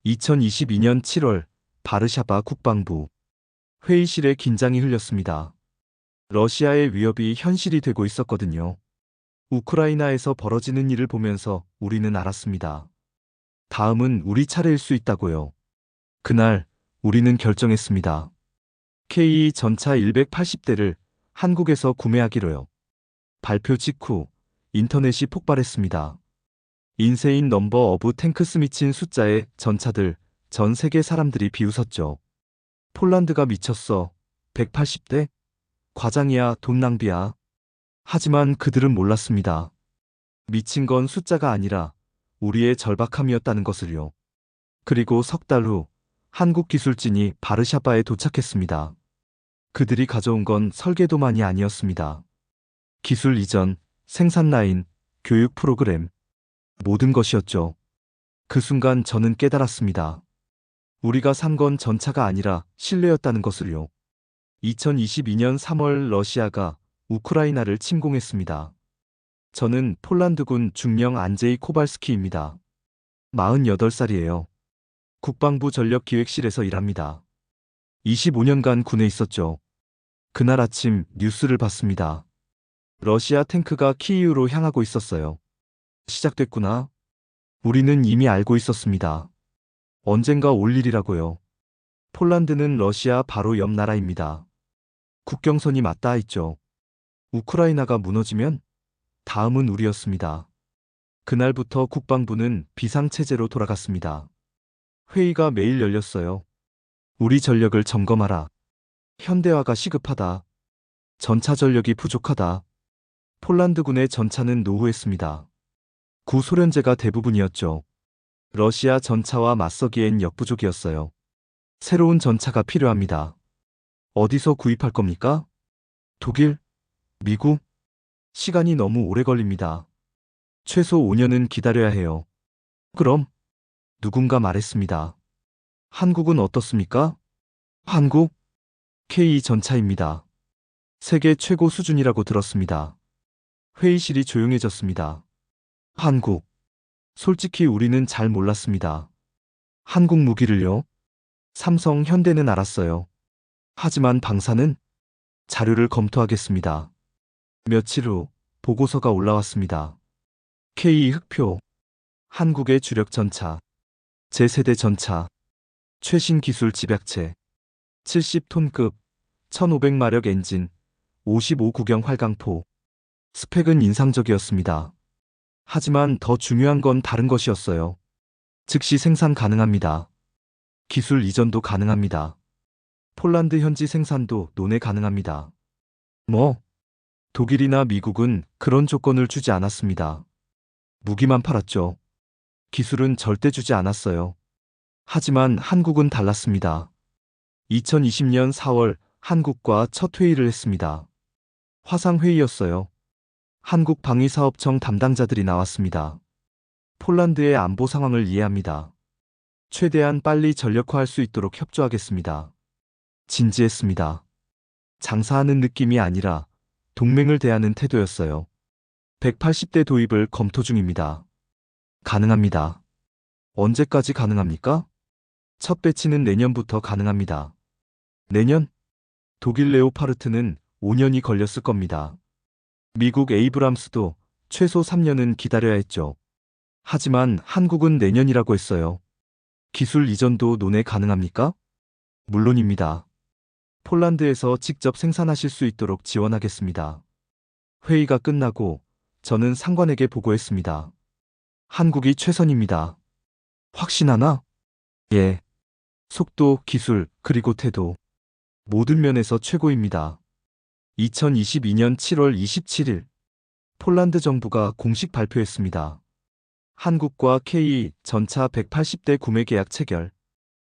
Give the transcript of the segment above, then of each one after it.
2022년 7월 바르샤바 국방부 회의실에 긴장이 흘렸습니다. 러시아의 위협이 현실이 되고 있었거든요. 우크라이나에서 벌어지는 일을 보면서 우리는 알았습니다. 다음은 우리 차례일 수 있다고요. 그날 우리는 결정했습니다. K2 전차 180대를 한국에서 구매하기로요. 발표 직후 인터넷이 폭발했습니다. 인세인 넘버 오브 탱크스 미친 숫자의 전차들, 전 세계 사람들이 비웃었죠. 폴란드가 미쳤어. 180대? 과장이야, 돈 낭비야. 하지만 그들은 몰랐습니다. 미친 건 숫자가 아니라 우리의 절박함이었다는 것을요. 그리고 석 달 후 한국 기술진이 바르샤바에 도착했습니다. 그들이 가져온 건 설계도만이 아니었습니다. 기술 이전, 생산 라인, 교육 프로그램, 모든 것이었죠. 그 순간 저는 깨달았습니다. 우리가 산 건 전차가 아니라 신뢰였다는 것을요. 2022년 3월 러시아가 우크라이나를 침공했습니다. 저는 폴란드군 중령 안제이 코발스키입니다. 48살이에요. 국방부 전력기획실에서 일합니다. 25년간 군에 있었죠. 그날 아침 뉴스를 봤습니다. 러시아 탱크가 키이우로 향하고 있었어요. 시작됐구나. 우리는 이미 알고 있었습니다. 언젠가 올 일이라고요. 폴란드는 러시아 바로 옆 나라입니다. 국경선이 맞닿아 있죠. 우크라이나가 무너지면 다음은 우리였습니다. 그날부터 국방부는 비상체제로 돌아갔습니다. 회의가 매일 열렸어요. 우리 전력을 점검하라. 현대화가 시급하다. 전차 전력이 부족하다. 폴란드군의 전차는 노후했습니다. 구소련제가 대부분이었죠. 러시아 전차와 맞서기엔 역부족이었어요. 새로운 전차가 필요합니다. 어디서 구입할 겁니까? 독일? 미국? 시간이 너무 오래 걸립니다. 최소 5년은 기다려야 해요. 그럼? 누군가 말했습니다. 한국은 어떻습니까? 한국? K 전차입니다. 세계 최고 수준이라고 들었습니다. 회의실이 조용해졌습니다. 한국. 솔직히 우리는 잘 몰랐습니다. 한국 무기를요? 삼성, 현대는 알았어요. 하지만 방사는? 자료를 검토하겠습니다. 며칠 후 보고서가 올라왔습니다. K 흑표. 한국의 주력 전차. 제 세대 전차. 최신 기술 집약체. 70톤급. 1500마력 엔진. 55구경 활강포. 스펙은 인상적이었습니다. 하지만 더 중요한 건 다른 것이었어요. 즉시 생산 가능합니다. 기술 이전도 가능합니다. 폴란드 현지 생산도 논의 가능합니다. 뭐? 독일이나 미국은 그런 조건을 주지 않았습니다. 무기만 팔았죠. 기술은 절대 주지 않았어요. 하지만 한국은 달랐습니다. 2020년 4월 한국과 첫 회의를 했습니다. 화상회의였어요. 한국방위사업청 담당자들이 나왔습니다. 폴란드의 안보 상황을 이해합니다. 최대한 빨리 전력화할 수 있도록 협조하겠습니다. 진지했습니다. 장사하는 느낌이 아니라 동맹을 대하는 태도였어요. 180대 도입을 검토 중입니다. 가능합니다. 언제까지 가능합니까? 첫 배치는 내년부터 가능합니다. 내년? 독일 레오파르트는 5년이 걸렸을 겁니다. 미국 에이브람스도 최소 3년은 기다려야 했죠. 하지만 한국은 내년이라고 했어요. 기술 이전도 논의 가능합니까? 물론입니다. 폴란드에서 직접 생산하실 수 있도록 지원하겠습니다. 회의가 끝나고 저는 상관에게 보고했습니다. 한국이 최선입니다. 확신하나? 예. 속도, 기술, 그리고 태도. 모든 면에서 최고입니다. 2022년 7월 27일 폴란드 정부가 공식 발표했습니다. 한국과 K 전차 180대 구매 계약 체결.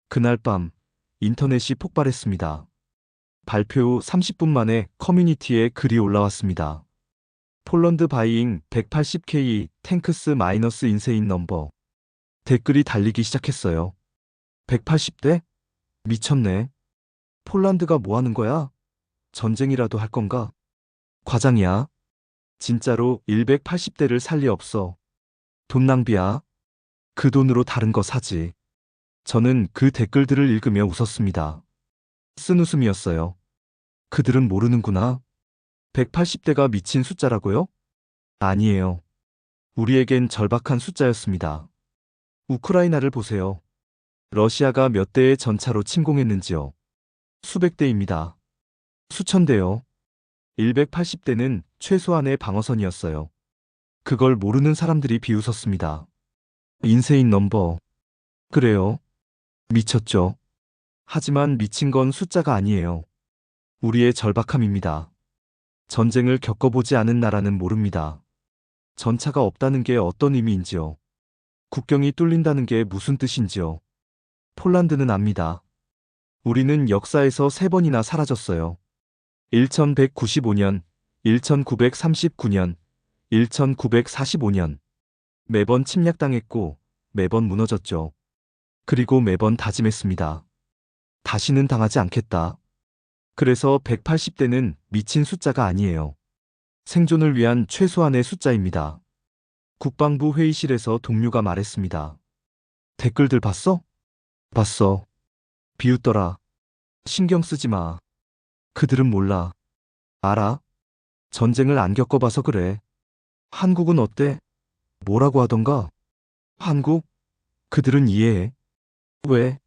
그날 밤 인터넷이 폭발했습니다. 발표 후 30분 만에 커뮤니티에 글이 올라왔습니다. 폴란드 바이잉 180K 탱크스 마이너스 인세인 넘버. 댓글이 달리기 시작했어요. 180대? 미쳤네. 폴란드가 뭐 하는 거야? 전쟁이라도 할 건가? 과장이야. 진짜로 180대를 살 리 없어. 돈 낭비야. 그 돈으로 다른 거 사지. 저는 그 댓글들을 읽으며 웃었습니다. 쓴 웃음이었어요. 그들은 모르는구나. 180대가 미친 숫자라고요? 아니에요. 우리에겐 절박한 숫자였습니다. 우크라이나를 보세요. 러시아가 몇 대의 전차로 침공했는지요. 수백 대입니다. 수천 대요. 180대는 최소한의 방어선이었어요. 그걸 모르는 사람들이 비웃었습니다. 인세인 넘버. 그래요. 미쳤죠. 하지만 미친 건 숫자가 아니에요. 우리의 절박함입니다. 전쟁을 겪어보지 않은 나라는 모릅니다. 전차가 없다는 게 어떤 의미인지요. 국경이 뚫린다는 게 무슨 뜻인지요. 폴란드는 압니다. 우리는 역사에서 3번이나 사라졌어요. 1195년, 1939년, 1945년. 매번 침략당했고 매번 무너졌죠. 그리고 매번 다짐했습니다. 다시는 당하지 않겠다. 그래서 180대는 미친 숫자가 아니에요. 생존을 위한 최소한의 숫자입니다. 국방부 회의실에서 동료가 말했습니다. 댓글들 봤어? 봤어. 비웃더라. 신경 쓰지 마. 그들은 몰라. 알아? 전쟁을 안 겪어봐서 그래. 한국은 어때? 뭐라고 하던가? 한국? 그들은 이해해. 왜?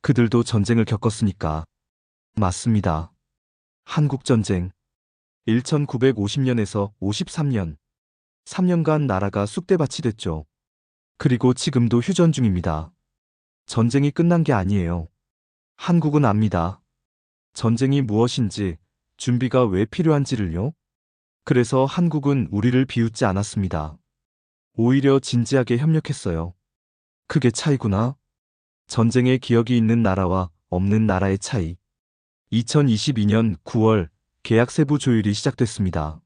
그들도 전쟁을 겪었으니까. 맞습니다. 한국전쟁. 1950년에서 53년. 3년간 나라가 쑥대밭이 됐죠. 그리고 지금도 휴전 중입니다. 전쟁이 끝난 게 아니에요. 한국은 압니다. 전쟁이 무엇인지, 준비가 왜 필요한지를요. 그래서 한국은 우리를 비웃지 않았습니다. 오히려 진지하게 협력했어요. 그게 차이구나. 전쟁의 기억이 있는 나라와 없는 나라의 차이. 2022년 9월 계약 세부 조율이 시작됐습니다.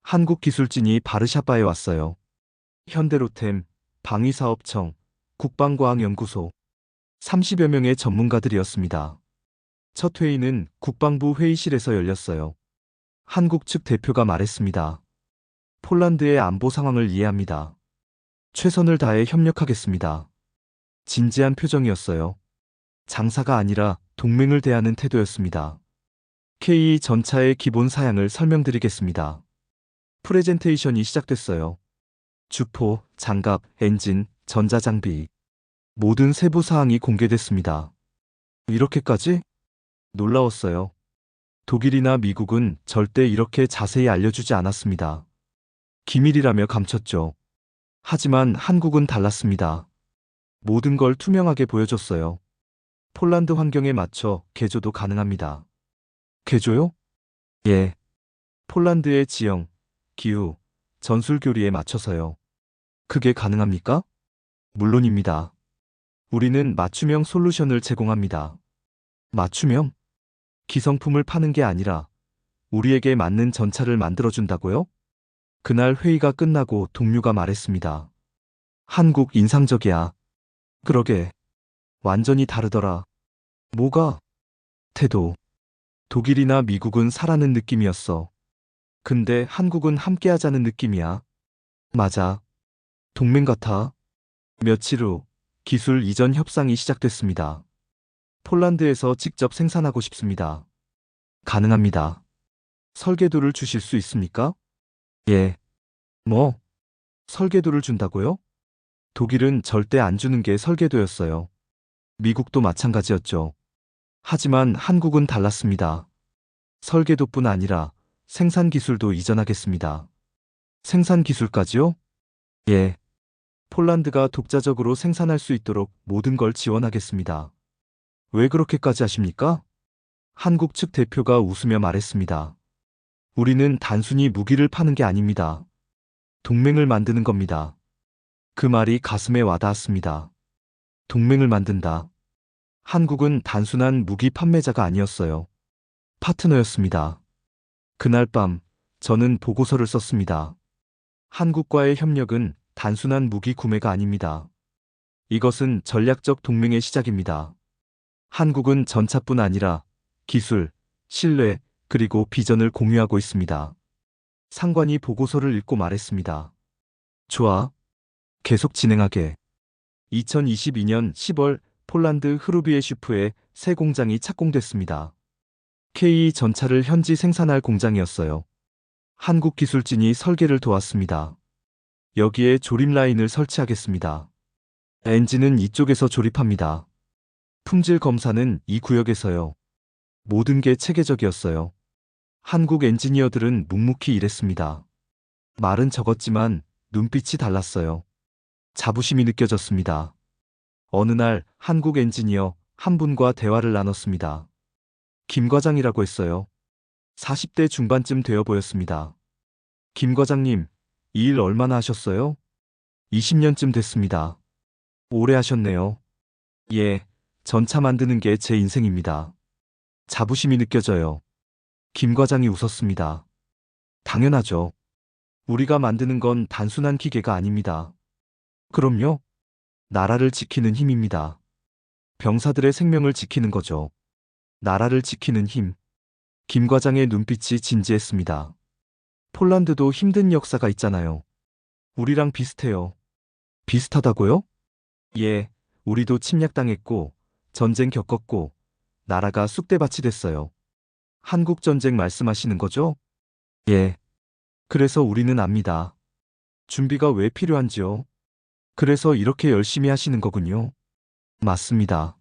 한국 기술진이 바르샤바에 왔어요. 현대로템, 방위사업청, 국방과학연구소 30여 명의 전문가들이었습니다. 첫 회의는 국방부 회의실에서 열렸어요. 한국 측 대표가 말했습니다. 폴란드의 안보 상황을 이해합니다. 최선을 다해 협력하겠습니다. 진지한 표정이었어요. 장사가 아니라 동맹을 대하는 태도였습니다. K 전차의 기본 사양을 설명드리겠습니다. 프레젠테이션이 시작됐어요. 주포, 장갑, 엔진, 전자장비. 모든 세부 사항이 공개됐습니다. 이렇게까지? 놀라웠어요. 독일이나 미국은 절대 이렇게 자세히 알려주지 않았습니다. 기밀이라며 감췄죠. 하지만 한국은 달랐습니다. 모든 걸 투명하게 보여줬어요. 폴란드 환경에 맞춰 개조도 가능합니다. 개조요? 예. 폴란드의 지형, 기후, 전술 교리에 맞춰서요. 그게 가능합니까? 물론입니다. 우리는 맞춤형 솔루션을 제공합니다. 맞춤형? 기성품을 파는 게 아니라 우리에게 맞는 전차를 만들어준다고요? 그날 회의가 끝나고 동료가 말했습니다. 한국 인상적이야. 그러게. 완전히 다르더라. 뭐가? 태도. 독일이나 미국은 사라는 느낌이었어. 근데 한국은 함께하자는 느낌이야. 맞아. 동맹 같아. 며칠 후 기술 이전 협상이 시작됐습니다. 폴란드에서 직접 생산하고 싶습니다. 가능합니다. 설계도를 주실 수 있습니까? 예. 뭐? 설계도를 준다고요? 독일은 절대 안 주는 게 설계도였어요. 미국도 마찬가지였죠. 하지만 한국은 달랐습니다. 설계도뿐 아니라 생산 기술도 이전하겠습니다. 생산 기술까지요? 예. 폴란드가 독자적으로 생산할 수 있도록 모든 걸 지원하겠습니다. 왜 그렇게까지 하십니까? 한국 측 대표가 웃으며 말했습니다. 우리는 단순히 무기를 파는 게 아닙니다. 동맹을 만드는 겁니다. 그 말이 가슴에 와닿았습니다. 동맹을 만든다. 한국은 단순한 무기 판매자가 아니었어요. 파트너였습니다. 그날 밤 저는 보고서를 썼습니다. 한국과의 협력은 단순한 무기 구매가 아닙니다. 이것은 전략적 동맹의 시작입니다. 한국은 전차뿐 아니라 기술, 신뢰, 그리고 비전을 공유하고 있습니다. 상관이 보고서를 읽고 말했습니다. 좋아. 계속 진행하게. 2022년 10월 폴란드 흐루비에슈프의 새 공장이 착공됐습니다. K 전차를 현지 생산할 공장이었어요. 한국 기술진이 설계를 도왔습니다. 여기에 조립 라인을 설치하겠습니다. 엔진은 이쪽에서 조립합니다. 품질 검사는 이 구역에서요. 모든 게 체계적이었어요. 한국 엔지니어들은 묵묵히 일했습니다. 말은 적었지만 눈빛이 달랐어요. 자부심이 느껴졌습니다. 어느 날 한국 엔지니어 한 분과 대화를 나눴습니다. 김 과장이라고 했어요. 40대 중반쯤 되어 보였습니다. 김 과장님, 이 일 얼마나 하셨어요? 20년쯤 됐습니다. 오래 하셨네요. 예, 전차 만드는 게 제 인생입니다. 자부심이 느껴져요. 김 과장이 웃었습니다. 당연하죠. 우리가 만드는 건 단순한 기계가 아닙니다. 그럼요. 나라를 지키는 힘입니다. 병사들의 생명을 지키는 거죠. 나라를 지키는 힘. 김 과장의 눈빛이 진지했습니다. 폴란드도 힘든 역사가 있잖아요. 우리랑 비슷해요. 비슷하다고요? 예, 우리도 침략당했고, 전쟁 겪었고, 나라가 쑥대밭이 됐어요. 한국 전쟁 말씀하시는 거죠? 예. 그래서 우리는 압니다. 준비가 왜 필요한지요? 그래서 이렇게 열심히 하시는 거군요. 맞습니다.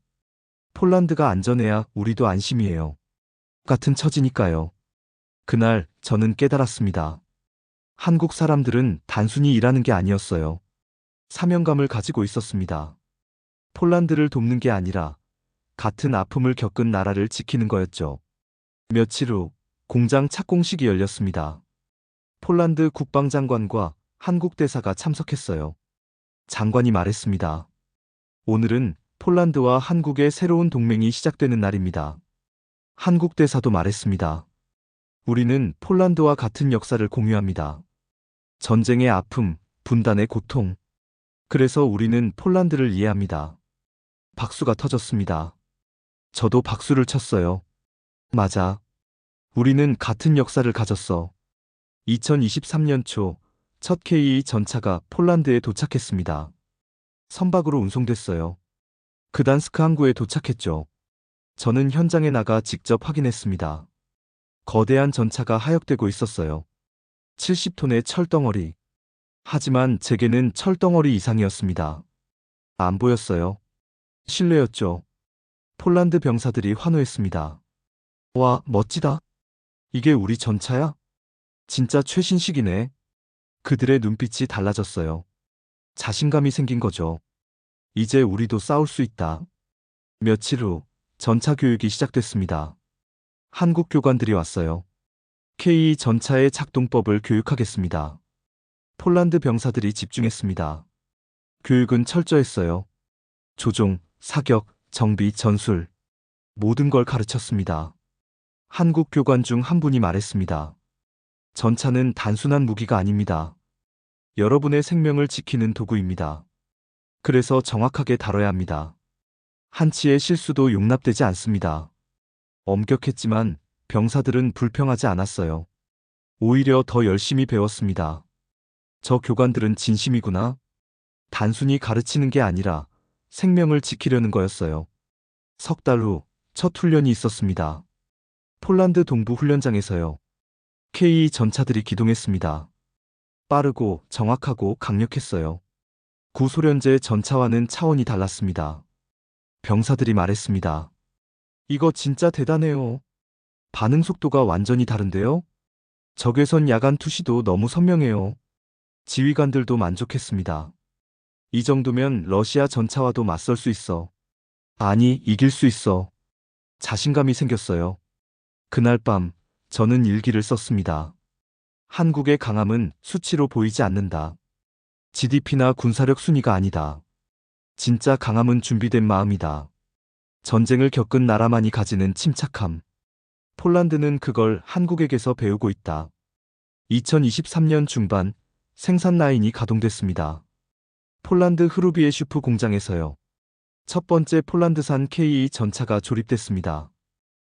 폴란드가 안전해야 우리도 안심이에요. 같은 처지니까요. 그날 저는 깨달았습니다. 한국 사람들은 단순히 일하는 게 아니었어요. 사명감을 가지고 있었습니다. 폴란드를 돕는 게 아니라 같은 아픔을 겪은 나라를 지키는 거였죠. 며칠 후 공장 착공식이 열렸습니다. 폴란드 국방장관과 한국 대사가 참석했어요. 장관이 말했습니다. 오늘은 폴란드와 한국의 새로운 동맹이 시작되는 날입니다. 한국 대사도 말했습니다. 우리는 폴란드와 같은 역사를 공유합니다. 전쟁의 아픔, 분단의 고통. 그래서 우리는 폴란드를 이해합니다. 박수가 터졌습니다. 저도 박수를 쳤어요. 맞아. 우리는 같은 역사를 가졌어. 2023년 초 첫 K 전차가 폴란드에 도착했습니다. 선박으로 운송됐어요. 그단스크 항구에 도착했죠. 저는 현장에 나가 직접 확인했습니다. 거대한 전차가 하역되고 있었어요. 70톤의 철덩어리. 하지만 제게는 철덩어리 이상이었습니다. 안 보였어요. 실내였죠. 폴란드 병사들이 환호했습니다. 와, 멋지다. 이게 우리 전차야? 진짜 최신식이네. 그들의 눈빛이 달라졌어요. 자신감이 생긴 거죠. 이제 우리도 싸울 수 있다. 며칠 후 전차 교육이 시작됐습니다. 한국 교관들이 왔어요. K 전차의 작동법을 교육하겠습니다. 폴란드 병사들이 집중했습니다. 교육은 철저했어요. 조종, 사격, 정비, 전술. 모든 걸 가르쳤습니다. 한국 교관 중 한 분이 말했습니다. 전차는 단순한 무기가 아닙니다. 여러분의 생명을 지키는 도구입니다. 그래서 정확하게 다뤄야 합니다. 한치의 실수도 용납되지 않습니다. 엄격했지만 병사들은 불평하지 않았어요. 오히려 더 열심히 배웠습니다. 저 교관들은 진심이구나. 단순히 가르치는 게 아니라 생명을 지키려는 거였어요. 석 달 후 첫 훈련이 있었습니다. 폴란드 동부 훈련장에서요. K 전차들이 기동했습니다. 빠르고 정확하고 강력했어요. 구소련제 전차와는 차원이 달랐습니다. 병사들이 말했습니다. 이거 진짜 대단해요. 반응 속도가 완전히 다른데요? 적외선 야간 투시도 너무 선명해요. 지휘관들도 만족했습니다. 이 정도면 러시아 전차와도 맞설 수 있어. 아니, 이길 수 있어. 자신감이 생겼어요. 그날 밤, 저는 일기를 썼습니다. 한국의 강함은 수치로 보이지 않는다. GDP나 군사력 순위가 아니다. 진짜 강함은 준비된 마음이다. 전쟁을 겪은 나라만이 가지는 침착함. 폴란드는 그걸 한국에게서 배우고 있다. 2023년 중반 생산 라인이 가동됐습니다. 폴란드 흐루비에슈프 공장에서요. 첫 번째 폴란드산 K 전차가 조립됐습니다.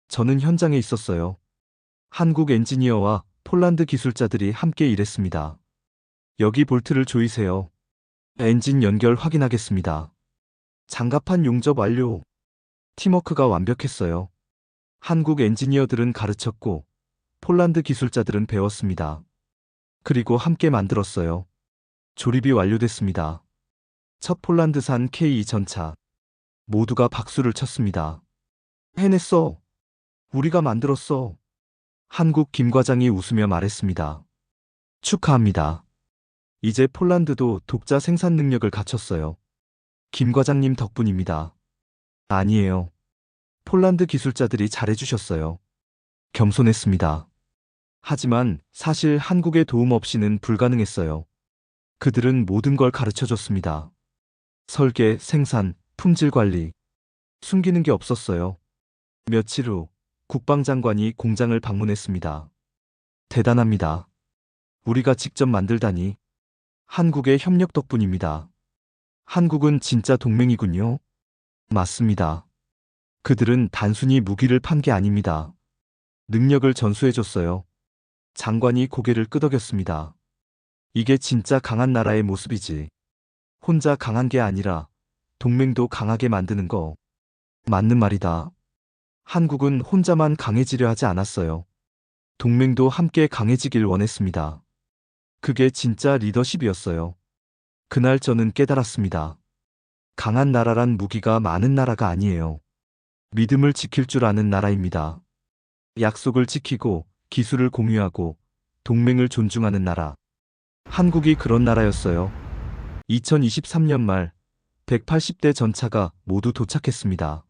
저는 현장에 있었어요. 한국 엔지니어와 폴란드 기술자들이 함께 일했습니다. 여기 볼트를 조이세요. 엔진 연결 확인하겠습니다. 장갑판 용접 완료. 팀워크가 완벽했어요. 한국 엔지니어들은 가르쳤고, 폴란드 기술자들은 배웠습니다. 그리고 함께 만들었어요. 조립이 완료됐습니다. 첫 폴란드산 K2 전차. 모두가 박수를 쳤습니다. 해냈어. 우리가 만들었어. 한국 김 과장이 웃으며 말했습니다. 축하합니다. 이제 폴란드도 독자 생산 능력을 갖췄어요. 김 과장님 덕분입니다. 아니에요. 폴란드 기술자들이 잘해주셨어요. 겸손했습니다. 하지만 사실 한국의 도움 없이는 불가능했어요. 그들은 모든 걸 가르쳐줬습니다. 설계, 생산, 품질 관리. 숨기는 게 없었어요. 며칠 후 국방장관이 공장을 방문했습니다. 대단합니다. 우리가 직접 만들다니. 한국의 협력 덕분입니다. 한국은 진짜 동맹이군요. 맞습니다. 그들은 단순히 무기를 판 게 아닙니다. 능력을 전수해줬어요. 장관이 고개를 끄덕였습니다. 이게 진짜 강한 나라의 모습이지. 혼자 강한 게 아니라 동맹도 강하게 만드는 거. 맞는 말이다. 한국은 혼자만 강해지려 하지 않았어요. 동맹도 함께 강해지길 원했습니다. 그게 진짜 리더십이었어요. 그날 저는 깨달았습니다. 강한 나라란 무기가 많은 나라가 아니에요. 믿음을 지킬 줄 아는 나라입니다. 약속을 지키고 기술을 공유하고 동맹을 존중하는 나라. 한국이 그런 나라였어요. 2023년 말 180대 전차가 모두 도착했습니다.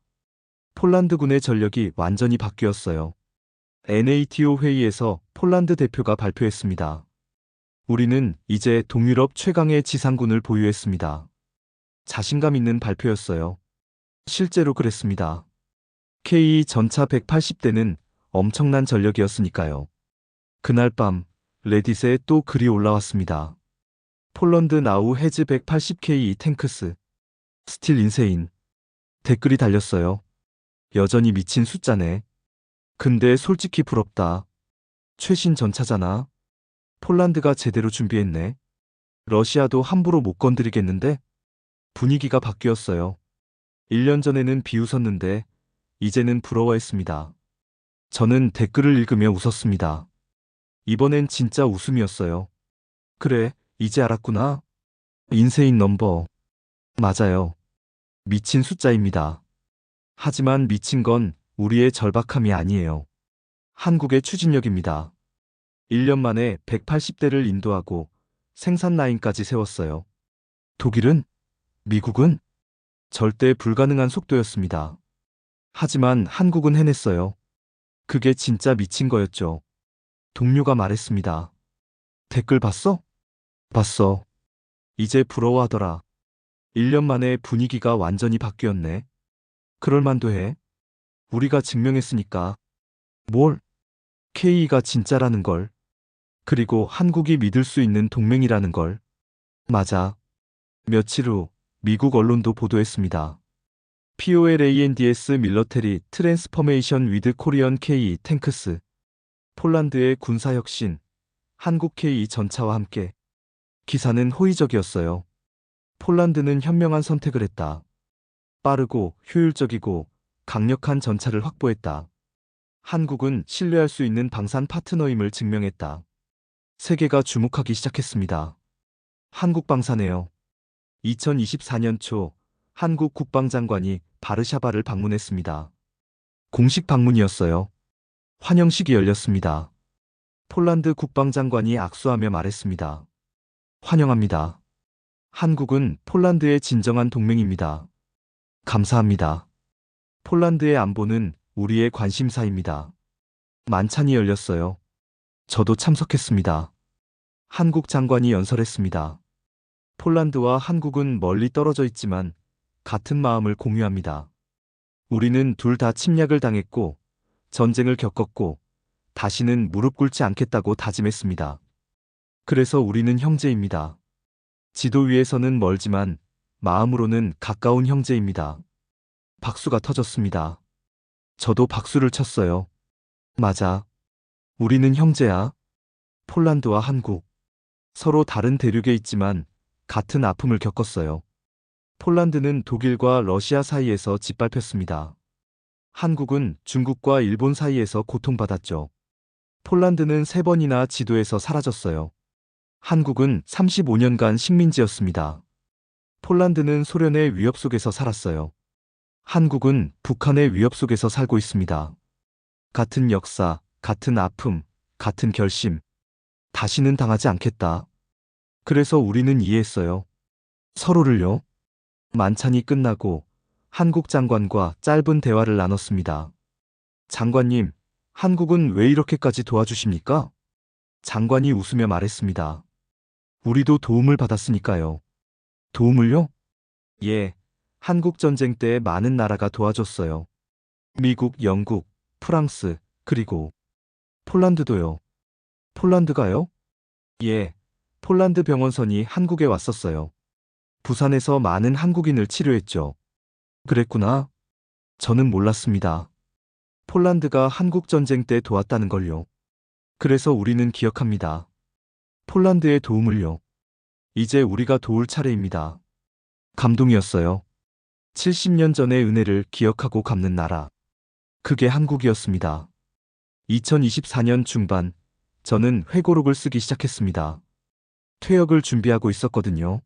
폴란드군의 전력이 완전히 바뀌었어요. NATO 회의에서 폴란드 대표가 발표했습니다. 우리는 이제 동유럽 최강의 지상군을 보유했습니다. 자신감 있는 발표였어요. 실제로 그랬습니다. K2 전차 180대는 엄청난 전력이었으니까요. 그날 밤 레딧에 또 글이 올라왔습니다. 폴란드 나우 해즈 180K2 탱크스 스틸 인세인. 댓글이 달렸어요. 여전히 미친 숫자네. 근데 솔직히 부럽다. 최신 전차잖아. 폴란드가 제대로 준비했네. 러시아도 함부로 못 건드리겠는데? 분위기가 바뀌었어요. 1년 전에는 비웃었는데 이제는 부러워했습니다. 저는 댓글을 읽으며 웃었습니다. 이번엔 진짜 웃음이었어요. 그래, 이제 알았구나. 인세인 넘버. 맞아요. 미친 숫자입니다. 하지만 미친 건 우리의 절박함이 아니에요. 한국의 추진력입니다. 1년 만에 180대를 인도하고 생산 라인까지 세웠어요. 독일은? 미국은? 절대 불가능한 속도였습니다. 하지만 한국은 해냈어요. 그게 진짜 미친 거였죠. 동료가 말했습니다. 댓글 봤어? 봤어. 이제 부러워하더라. 1년 만에 분위기가 완전히 바뀌었네. 그럴만도 해. 우리가 증명했으니까. 뭘? K가 진짜라는 걸. 그리고 한국이 믿을 수 있는 동맹이라는 걸. 맞아. 며칠 후 미국 언론도 보도했습니다. POLANDS 밀러테리 트랜스퍼메이션 위드 코리언 K 탱크스. 폴란드의 군사혁신. 한국 K 전차와 함께. 기사는 호의적이었어요. 폴란드는 현명한 선택을 했다. 빠르고 효율적이고 강력한 전차를 확보했다. 한국은 신뢰할 수 있는 방산 파트너임을 증명했다. 세계가 주목하기 시작했습니다. 한국 방산에요. 2024년 초 한국 국방장관이 바르샤바를 방문했습니다. 공식 방문이었어요. 환영식이 열렸습니다. 폴란드 국방장관이 악수하며 말했습니다. 환영합니다. 한국은 폴란드의 진정한 동맹입니다. 감사합니다. 폴란드의 안보는 우리의 관심사입니다. 만찬이 열렸어요. 저도 참석했습니다. 한국 장관이 연설했습니다. 폴란드와 한국은 멀리 떨어져 있지만 같은 마음을 공유합니다. 우리는 둘 다 침략을 당했고 전쟁을 겪었고 다시는 무릎 꿇지 않겠다고 다짐했습니다. 그래서 우리는 형제입니다. 지도 위에서는 멀지만 마음으로는 가까운 형제입니다. 박수가 터졌습니다. 저도 박수를 쳤어요. 맞아. 우리는 형제야. 폴란드와 한국. 서로 다른 대륙에 있지만 같은 아픔을 겪었어요. 폴란드는 독일과 러시아 사이에서 짓밟혔습니다. 한국은 중국과 일본 사이에서 고통받았죠. 폴란드는 3번이나 지도에서 사라졌어요. 한국은 35년간 식민지였습니다. 폴란드는 소련의 위협 속에서 살았어요. 한국은 북한의 위협 속에서 살고 있습니다. 같은 역사, 같은 아픔, 같은 결심. 다시는 당하지 않겠다. 그래서 우리는 이해했어요. 서로를요. 만찬이 끝나고 한국 장관과 짧은 대화를 나눴습니다. 장관님, 한국은 왜 이렇게까지 도와주십니까? 장관이 웃으며 말했습니다. 우리도 도움을 받았으니까요. 도움을요? 예. 한국 전쟁 때 많은 나라가 도와줬어요. 미국, 영국, 프랑스, 그리고 폴란드도요. 폴란드가요? 예. 폴란드 병원선이 한국에 왔었어요. 부산에서 많은 한국인을 치료했죠. 그랬구나. 저는 몰랐습니다. 폴란드가 한국 전쟁 때 도왔다는 걸요. 그래서 우리는 기억합니다. 폴란드의 도움을요. 이제 우리가 도울 차례입니다. 감동이었어요. 70년 전의 은혜를 기억하고 갚는 나라. 그게 한국이었습니다. 2024년 중반, 저는 회고록을 쓰기 시작했습니다. 퇴역을 준비하고 있었거든요.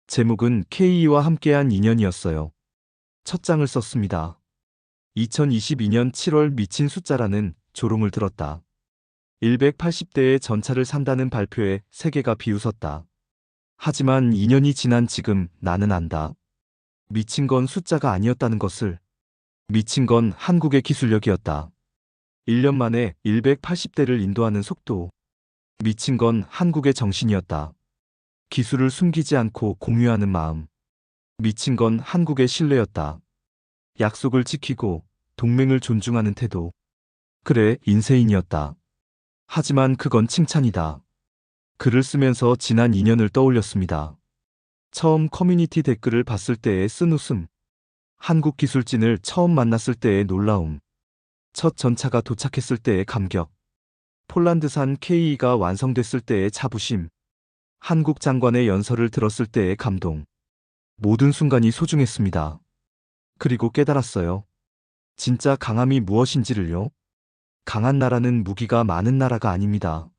제목은 KE와 함께한 인연이었어요. 첫 장을 썼습니다. 2022년 7월 미친 숫자라는 조롱을 들었다. 180대의 전차를 산다는 발표에 세계가 비웃었다. 하지만 2년이 지난 지금 나는 안다. 미친 건 숫자가 아니었다는 것을. 미친 건 한국의 기술력이었다. 1년 만에 180대를 인도하는 속도. 미친 건 한국의 정신이었다. 기술을 숨기지 않고 공유하는 마음. 미친 건 한국의 신뢰였다. 약속을 지키고 동맹을 존중하는 태도. 그래, 인세인이었다. 하지만 그건 칭찬이다. 글을 쓰면서 지난 2년을 떠올렸습니다. 처음 커뮤니티 댓글을 봤을 때의 쓴웃음. 한국 기술진을 처음 만났을 때의 놀라움. 첫 전차가 도착했을 때의 감격. 폴란드산 KE가 완성됐을 때의 자부심. 한국 장관의 연설을 들었을 때의 감동. 모든 순간이 소중했습니다. 그리고 깨달았어요. 진짜 강함이 무엇인지를요. 강한 나라는 무기가 많은 나라가 아닙니다.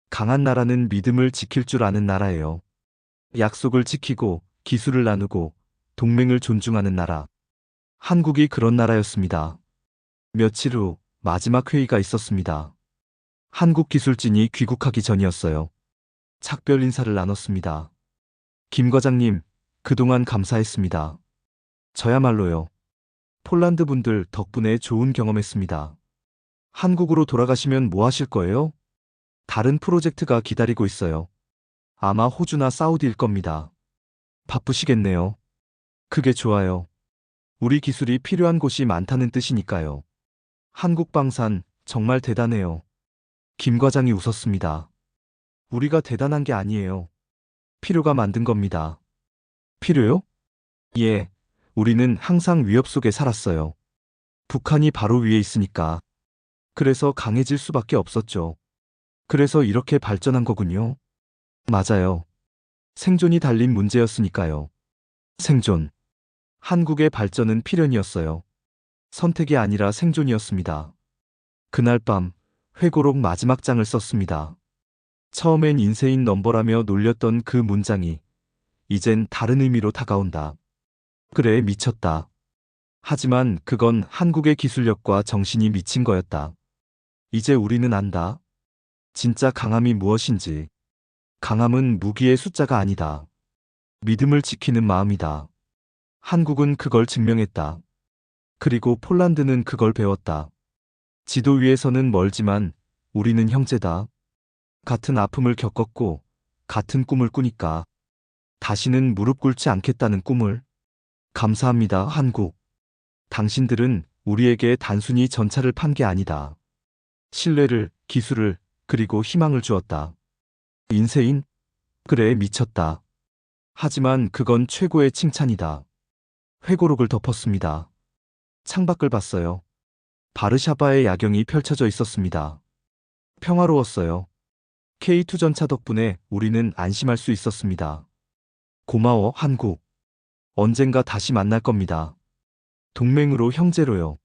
강한 나라는 믿음을 지킬 줄 아는 나라예요. 약속을 지키고 기술을 나누고 동맹을 존중하는 나라. 한국이 그런 나라였습니다. 며칠 후 마지막 회의가 있었습니다. 한국 기술진이 귀국하기 전이었어요. 작별 인사를 나눴습니다. 김 과장님, 그동안 감사했습니다. 저야말로요. 폴란드 분들 덕분에 좋은 경험했습니다. 한국으로 돌아가시면 뭐 하실 거예요? 다른 프로젝트가 기다리고 있어요. 아마 호주나 사우디일 겁니다. 바쁘시겠네요. 그게 좋아요. 우리 기술이 필요한 곳이 많다는 뜻이니까요. 한국방산 정말 대단해요. 김 과장이 웃었습니다. 우리가 대단한 게 아니에요. 필요가 만든 겁니다. 필요요? 예. 우리는 항상 위협 속에 살았어요. 북한이 바로 위에 있으니까. 그래서 강해질 수밖에 없었죠. 그래서 이렇게 발전한 거군요. 맞아요. 생존이 달린 문제였으니까요. 생존. 한국의 발전은 필연이었어요. 선택이 아니라 생존이었습니다. 그날 밤 회고록 마지막 장을 썼습니다. 처음엔 인세인 넘버라며 놀렸던 그 문장이 이젠 다른 의미로 다가온다. 그래, 미쳤다. 하지만 그건 한국의 기술력과 정신이 미친 거였다. 이제 우리는 안다. 진짜 강함이 무엇인지. 강함은 무기의 숫자가 아니다. 믿음을 지키는 마음이다. 한국은 그걸 증명했다. 그리고 폴란드는 그걸 배웠다. 지도 위에서는 멀지만 우리는 형제다. 같은 아픔을 겪었고 같은 꿈을 꾸니까. 다시는 무릎 꿇지 않겠다는 꿈을. 감사합니다, 한국. 당신들은 우리에게 단순히 전차를 판 게 아니다. 신뢰를, 기술을, 그리고 희망을 주었다. 인세인? 그래, 미쳤다. 하지만 그건 최고의 칭찬이다. 회고록을 덮었습니다. 창밖을 봤어요. 바르샤바의 야경이 펼쳐져 있었습니다. 평화로웠어요. K2 전차 덕분에 우리는 안심할 수 있었습니다. 고마워, 한국. 언젠가 다시 만날 겁니다. 동맹으로 형제로요.